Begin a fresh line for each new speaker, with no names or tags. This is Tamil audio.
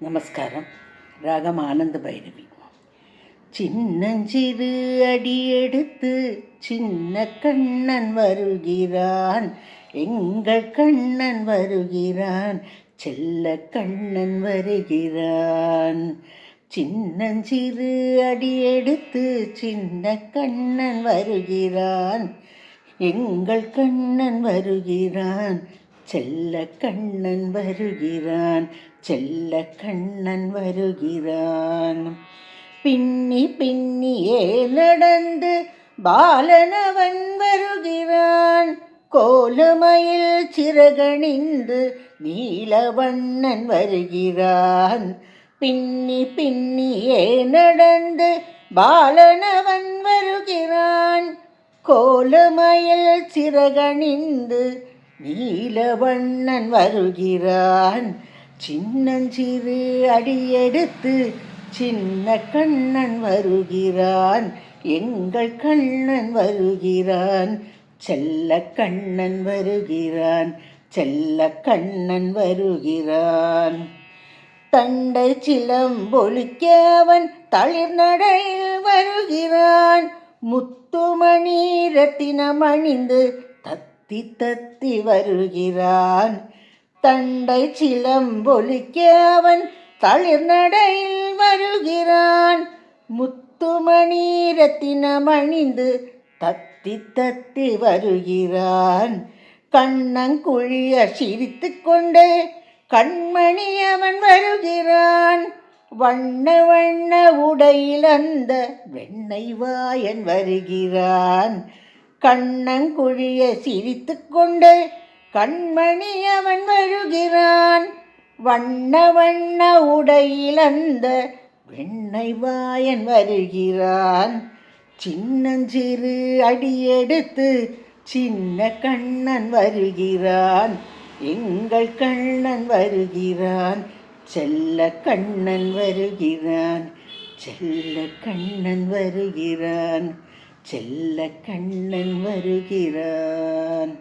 நமஸ்காரம். ராகம் ஆனந்த பைரவி. சின்னஞ்சிறு அடியெடுத்து சின்ன கண்ணன் வருகிறான், எங்கள் கண்ணன் வருகிறான், செல்ல கண்ணன் வருகிறான். சின்னஞ்சிறு அடியெடுத்து சின்ன கண்ணன் வருகிறான், எங்கள் கண்ணன் வருகிறான், செல்ல கண்ணன் வருகிறான், செல்ல கண்ணன் வருகிறான். பின்னி பின்னியே நடந்து பாலனவன் வருகிறான், கோலமயில் சிறகணிந்து நீலவண்ணன் வருகிறான். பின்னி பின்னியே நடந்து பாலனவன் வருகிறான், கோலமயில் சிறகணிந்து நீலவண்ணன் வருகிறான். சின்னஞ்சிறு அடியெடுத்து சின்ன கண்ணன் வருகிறான், எங்கள் கண்ணன் வருகிறான், செல்ல கண்ணன் வருகிறான், செல்ல கண்ணன் வருகிறான். தண்டை சிலம்பொலிக்க அவன் தளிர் நடையில் வருகிறான், முத்துமணி ரத்தினம் அணிந்து தத்தி தத்தி வருகிறான். தண்டை சிலம்பொலிக்க அவன் தளிர் நடையில் வருகிறான், முத்துமணி ரத்தினம் அணிந்து தத்தி தத்தி வருகிறான். கண்ணங்குழிய சிரித்து கொண்டே கண்மணி அவன் வருகிறான், வண்ண வண்ண உடையில் அந்த வெண்ணை வாயன் வருகிறான். கண்ணங்குழிய சிரித்து கொண்டே கண்மணி அவன் வருகிறான், வண்ண வண்ண உடையில் அந்த வெண்ணை வாயன் வருகிறான். சின்னஞ்சிறு அடியெடுத்து சின்ன கண்ணன் வருகிறான், எங்கள் கண்ணன் வருகிறான், செல்ல கண்ணன் வருகிறான், செல்ல கண்ணன் வருகிறான், செல்ல கண்ணன் வருகிறான்.